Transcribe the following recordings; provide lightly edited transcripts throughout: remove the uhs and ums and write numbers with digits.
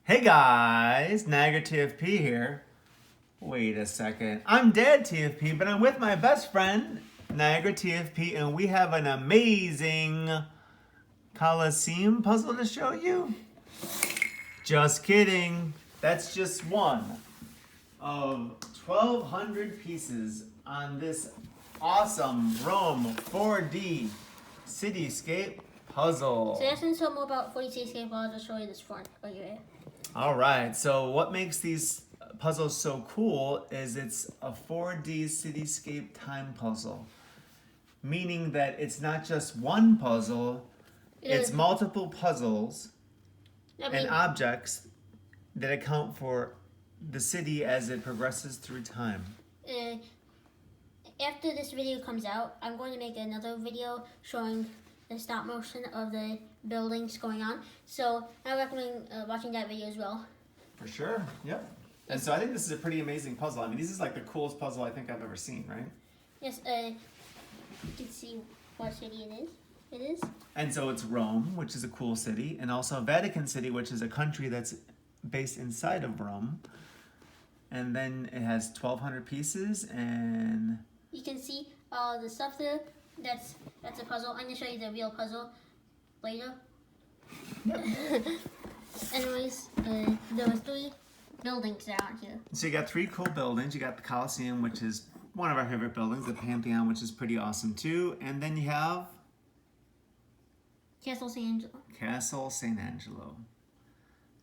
Hey guys, NiagaraTFP here. Wait a second. I'm Dad TFP, but I'm with my best friend, NiagaraTFP, and we have an amazing Coliseum puzzle to show you. Just kidding. That's just one of 1,200 pieces on this awesome Rome 4D Cityscape puzzle. So that's some more about 4D Cityscape. I'll just show you this front right here. All right, so what makes these puzzles so cool is it's a 4D cityscape time puzzle, meaning that it's not just one puzzle, it's multiple puzzles and objects that account for the city as it progresses through time. After this video comes out, I'm going to make another video showing the stop motion of the buildings going on. So I recommend watching that video as well. For sure, yep. And so I think this is a pretty amazing puzzle. I mean, this is like the coolest puzzle I think I've ever seen, right? Yes, you can see what city it is. And so it's Rome, which is a cool city, and also Vatican City, which is a country that's based inside of Rome. And then it has 1,200 pieces, and you can see all the stuff there. That's a puzzle. I'm gonna show you the real puzzle later. Yep. Anyways, there were 3 buildings around here. So you got 3 cool buildings. You got the Coliseum, which is one of our favorite buildings, the Pantheon, which is pretty awesome too, and then you have Castle St. Angelo. Castle St. Angelo.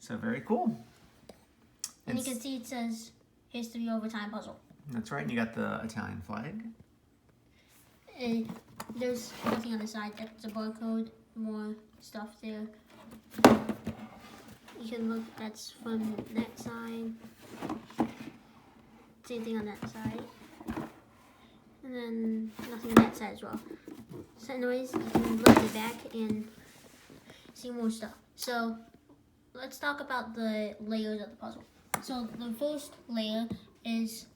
So very cool. And you can see it says History Over Time Puzzle. That's right, and you got the Italian flag. There's nothing on the side. That's a barcode. More stuff there. You can look. That's from that side. Same thing on that side. And then nothing on that side as well. So anyways, you can look at the back and see more stuff. So let's talk about the layers of the puzzle. So the first layer is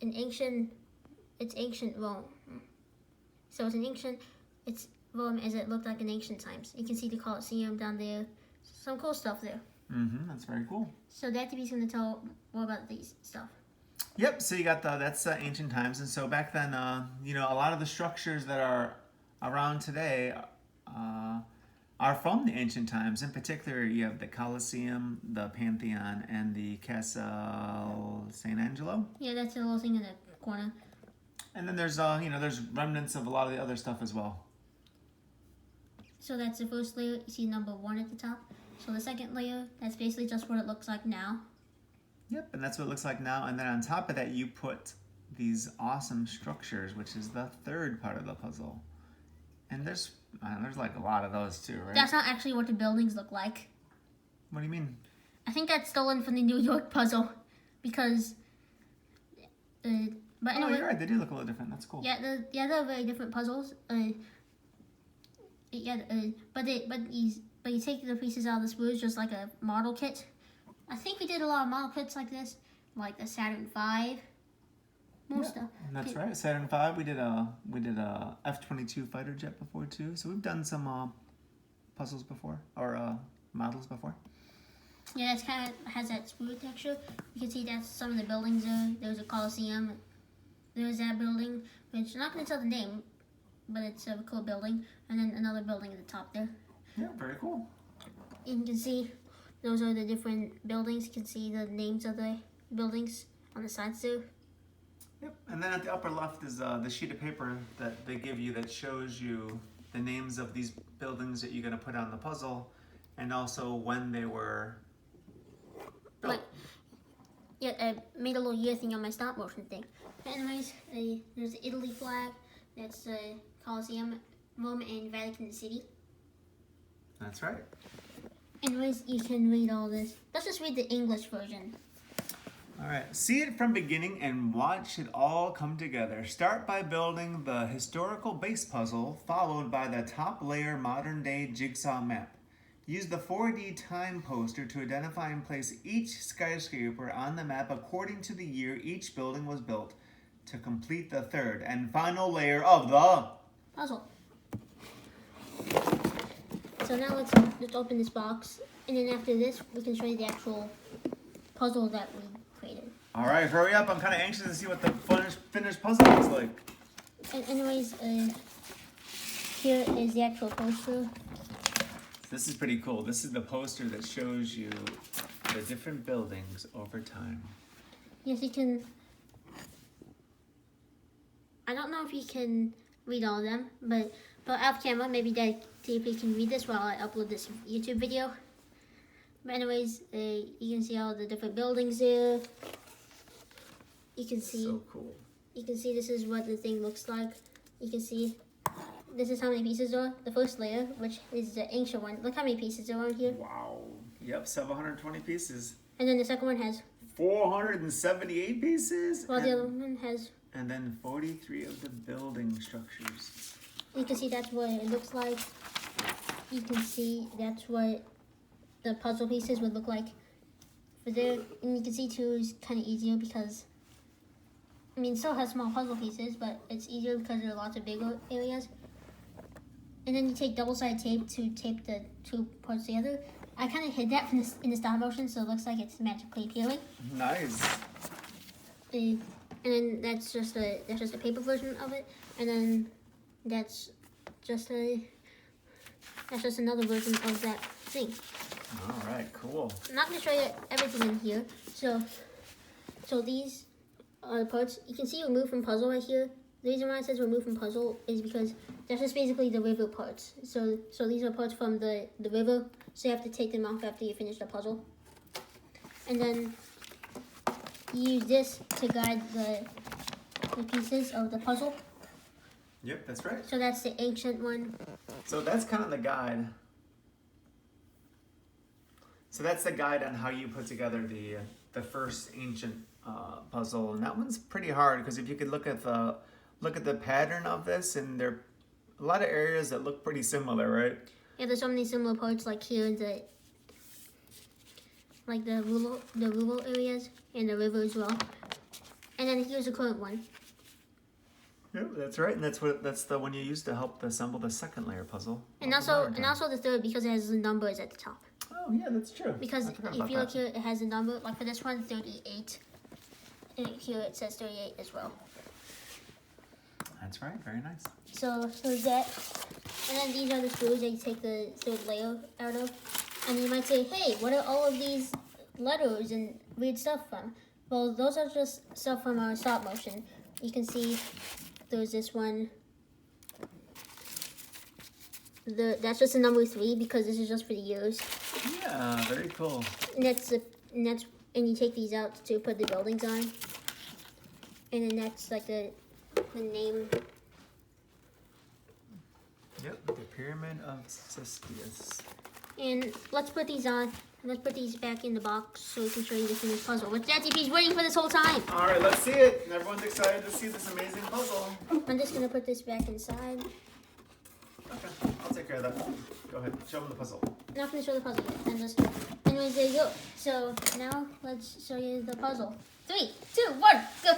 ancient Rome. So it's Rome as it looked like in ancient times. You can see the Colosseum down there. Some cool stuff there. That's very cool. So the activity's going to tell more about these stuff. Yep, so you got that's ancient times. And so back then, a lot of the structures that are around today are from the ancient times. In particular, you have the Colosseum, the Pantheon, and the Castle St. Angelo. Yeah, that's a little thing in the corner. And then there's there's remnants of a lot of the other stuff as well. So that's the first layer. You see number 1 at the top. So the second layer, that's basically just what it looks like now. Yep, and that's what it looks like now. And then on top of that, you put these awesome structures, which is the third part of the puzzle. And there's like a lot of those too, right? That's not actually what the buildings look like. What do you mean? I think that's stolen from the New York puzzle because. But anyway, you're right. They do look a little different. That's cool. Yeah, they're very different puzzles. But you take the pieces out of the sprues just like a model kit. I think we did a lot of model kits like this, like the Saturn V. Stuff. That's right. Saturn V. We did a F-22 fighter jet before too. So we've done some puzzles before or models before. Yeah, that's kind of has that sprue texture. You can see that's some of the buildings there. There's a Coliseum. There's that building, which I'm not going to tell the name, but it's a cool building. And then another building at the top there. Yeah, very cool. And you can see those are the different buildings. You can see the names of the buildings on the sides there. Yep, and then at the upper left is the sheet of paper that they give you that shows you the names of these buildings that you're going to put on the puzzle, and also when they were built. Yeah, I made a little year thing on my stop motion thing. But anyways, there's the Italy flag. That's the Colosseum, Rome, and Vatican City. That's right. Anyways, you can read all this. Let's just read the English version. All right, see it from beginning and watch it all come together. Start by building the historical base puzzle, followed by the top layer modern day jigsaw map. Use the 4D time poster to identify and place each skyscraper on the map according to the year each building was built to complete the third and final layer of the puzzle. So now let's open this box And then after this, we can show you the actual puzzle that we created. All right, hurry up. I'm kind of anxious to see what the finished puzzle looks like. And anyways, here is the actual poster. This is pretty cool. This is the poster that shows you the different buildings over time. Yes, you can. I don't know if you can read all of them, but off camera, maybe that TP can read this while I upload this YouTube video. But anyways, you can see all the different buildings there. You can see. So cool. You can see this is what the thing looks like. You can see this is how many pieces are. The first layer, which is the ancient one. Look how many pieces are on here. Wow. Yep, 720 pieces. And then the second one has 478 pieces. While the other one has. And then 43 of the building structures. You can see that's what it looks like. You can see that's what the puzzle pieces would look like for there. And you can see too is kind of easier because, I mean, it still has small puzzle pieces, but it's easier because there are lots of bigger areas. And then you take double-sided tape to tape the two parts together. I kind of hid that from in the stop motion, so it looks like it's magically appealing. Nice. And then that's just a paper version of it, and then that's just another version of that thing. All right, cool. I'm not gonna show you everything in here. So these are the parts. You can see remove from puzzle right here. The reason why it says remove from puzzle is because that's just basically the river parts. So these are parts from the river. So you have to take them off after you finish the puzzle. And then you use this to guide the pieces of the puzzle. Yep, that's right. So that's the ancient one. So that's kind of the guide. So that's the guide on how you put together the first ancient puzzle, and that one's pretty hard because if you could look at the pattern of this, and there are a lot of areas that look pretty similar, right? Yeah, there's so many similar parts like here in the rural areas and the river as well. And then here's the current one. Yep, that's right, and that's the one you use to help assemble the second layer puzzle. And also the third because it has the numbers at the top. Oh yeah, that's true. Because if you look here, it has a number. Like for this one, 38. And here it says 38 as well. That's right. Very nice. So that, and then these are the screws that you take the third layer out of. And you might say, hey, what are all of these letters and weird stuff from? Well, those are just stuff from our stop motion. You can see there's this one. That's just a number 3 because this is just for the years. Yeah, very cool. And you take these out to put the buildings on. And then that's like the name. Yep, the Pyramid of Cityscape. And let's put these on. Let's put these back in the box so we can show you the finished puzzle. Which DadTP's waiting for this whole time. All right, let's see it. Everyone's excited to see this amazing puzzle. I'm just gonna put this back inside. Okay, I'll take care of that. Go ahead, show them the puzzle. Not gonna show the puzzle yet. Anyways, there you go. So now let's show you the puzzle. 3, 2, 1, go.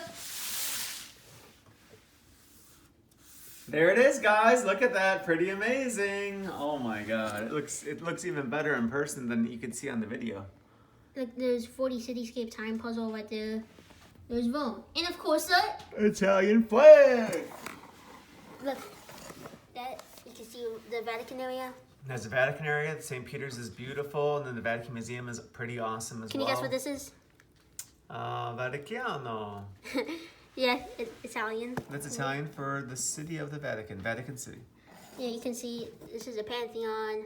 There it is, guys. Look at that. Pretty amazing. Oh my god. It looks even better in person than you can see on the video. Like there's 40 Cityscape time puzzle right there. There's Rome. And of course the Italian flag. look. That you can see the Vatican area. There's the Vatican area. St. Peter's is beautiful, and then the Vatican Museum is pretty awesome as well. Can you guess what this is? Vaticano. Yeah, it's Italian. That's Italian for the city of the Vatican, Vatican City. Yeah, you can see this is a Pantheon.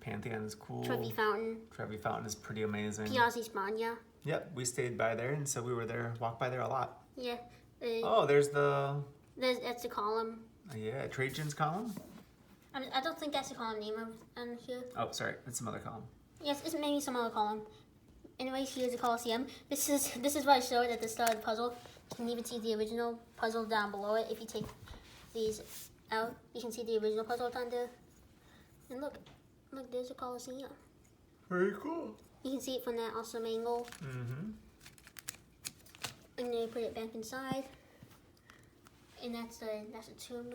Pantheon is cool. Trevi Fountain. Trevi Fountain is pretty amazing. Piazza Spagna. Yep, we stayed by there, and so we were there, walked by there a lot. Yeah. Oh, there's That's the column. Yeah, Trajan's column. I don't think that's the column name on here. Oh, sorry, it's some other column. Yes, it's maybe some other column. Anyways, here's the Colosseum. This is what I showed at the start of the puzzle. You can even see the original puzzle down below it. If you take these out, you can see the original puzzle down there. And look, there's a Colosseum. Very cool. You can see it from that awesome angle. Mm-hmm. And then you put it back inside. And that's the tomb.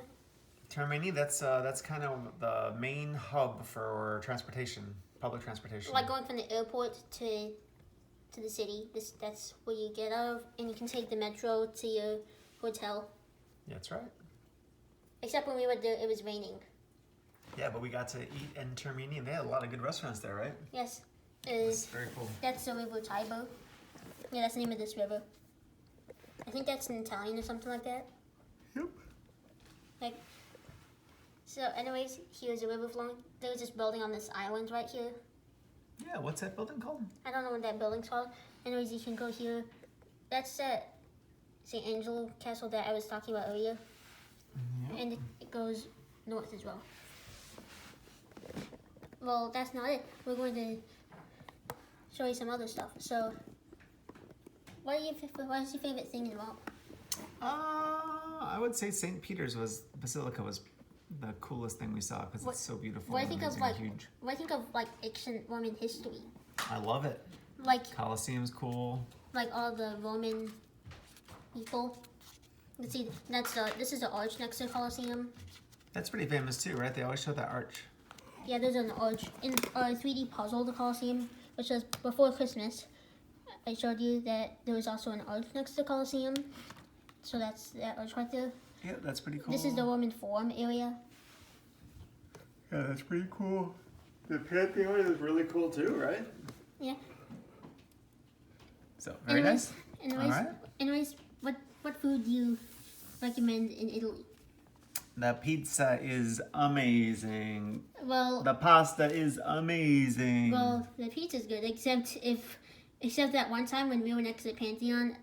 Termini, that's kind of the main hub for transportation. public transportation. Like going from the airport to the city. That's where you get out of, and you can take the metro to your hotel. Yeah, that's right. Except when we went there, it was raining. Yeah, but we got to eat in Termini, and they had a lot of good restaurants there, right? Yes. It's very cool. That's the river Tiber. Yeah, that's the name of this river. I think that's in Italian or something like that. Yep. Like, so anyways, here's a river flowing. There's this building on this island right here. Yeah, what's that building called? I don't know what that building's called. Anyways, you can go here. That's that St. Angelo Castle that I was talking about earlier. Yep. And it goes north as well. Well, that's not it. We're going to show you some other stuff. So, what is your favorite thing in Rome? I would say St. Peter's Basilica was the coolest thing we saw because it's so beautiful. What I think of huge. what I think of like ancient Roman history. I love it. Like Colosseum's cool. Like all the Roman people. Let's see. This is the arch next to the Colosseum. That's pretty famous too, right? They always show that arch. Yeah, there's an arch in our 3D puzzle, the Colosseum, which was before Christmas. I showed you that there was also an arch next to the Colosseum. So that's that arch right there. Yeah, that's pretty cool. This is the Roman Forum area. Yeah, that's pretty cool. The Pantheon is really cool too, right? Yeah. So, very nice. Anyways, what food do you recommend in Italy? The pizza is amazing. Well, the pasta is amazing. Well, the pizza's good, except that one time when we were next to the Pantheon,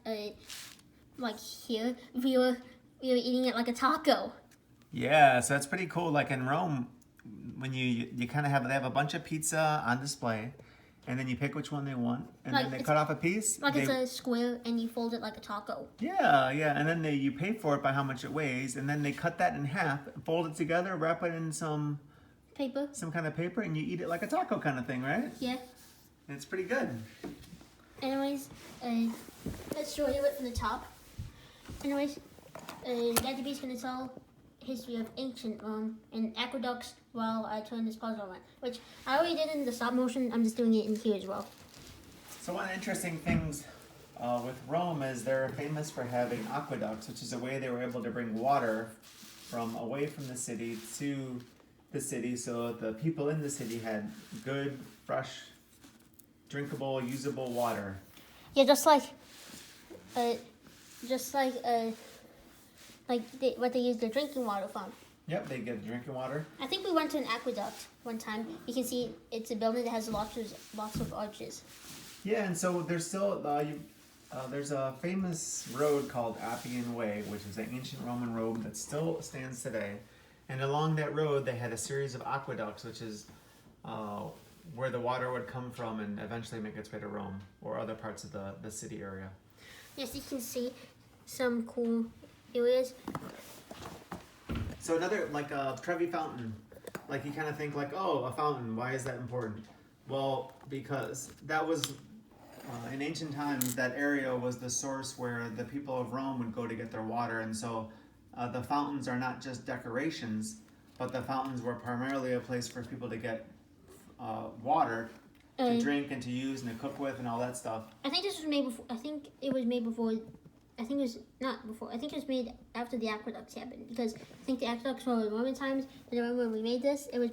like here, we were eating it like a taco. Yeah, so that's pretty cool. Like in Rome, when you kind of they have a bunch of pizza on display, and then you pick which one they want, and then they cut off a piece. Like it's a square, and you fold it like a taco. Yeah, and then you pay for it by how much it weighs, and then they cut that in half, fold it together, wrap it in some kind of paper, and you eat it like a taco kind of thing, right? Yeah. And it's pretty good. Anyways, let's show you it from the top. Anyways, NiagaraTFP is going to tell history of ancient Rome and aqueducts while I turn this puzzle around, which I already did in the stop motion. I'm just doing it in here as well. So one of the interesting things with Rome is they're famous for having aqueducts, which is a way they were able to bring water from away from the city to the city, so the people in the city had good, fresh, drinkable, usable water. Yeah, what they use their drinking water from. Yep, they get drinking water. I think we went to an aqueduct one time. You can see it's a building that has lots of arches. Yeah, and so there's still there's a famous road called Appian Way, which is an ancient Roman road that still stands today. And along that road, they had a series of aqueducts, which is where the water would come from and eventually make its way to Rome or other parts of the city area. Yes, you can see some cool areas. So another, like a Trevi Fountain, like you kind of think like, oh, a fountain, why is that important? Well, because that was, in ancient times, that area was the source where the people of Rome would go to get their water. And so the fountains are not just decorations, but the fountains were primarily a place for people to get water to drink and to use and to cook with and all that stuff. I think this was made before. I think it was made before. I think it was not before. I think it was made after the aqueducts happened, because I think the aqueducts were in Roman times. And I remember when we made this, it was,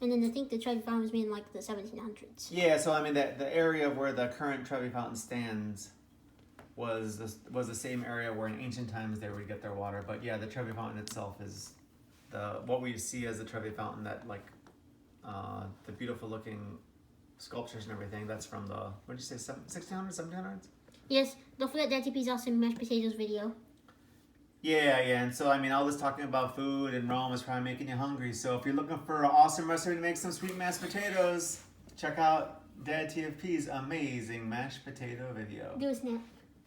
and then I think the Trevi Fountain was made in like the 1700s. Yeah, so I mean the area where the current Trevi Fountain stands was the same area where in ancient times they would get their water. But yeah, the Trevi Fountain itself is what we see as the Trevi Fountain, that like the beautiful looking sculptures and everything. That's from the, what did you say, 1600s, 1700s? Yes, don't forget that TP's awesome mashed potatoes video. Yeah, and so I mean, all this talking about food in Rome is probably making you hungry. So if you're looking for an awesome recipe to make some sweet mashed potatoes, check out Dad TFP's amazing mashed potato video. Do a snap.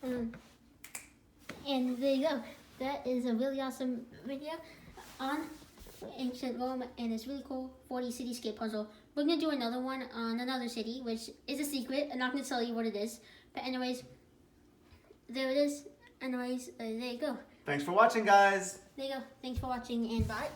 And there you go. That is a really awesome video on ancient Rome, and it's really cool 4D Cityscape puzzle. We're going to do another one on another city, which is a secret. I'm not going to tell you what it is. But anyways, there it is. Anyways, there you go. Thanks for watching, guys. There you go. Thanks for watching, and bye.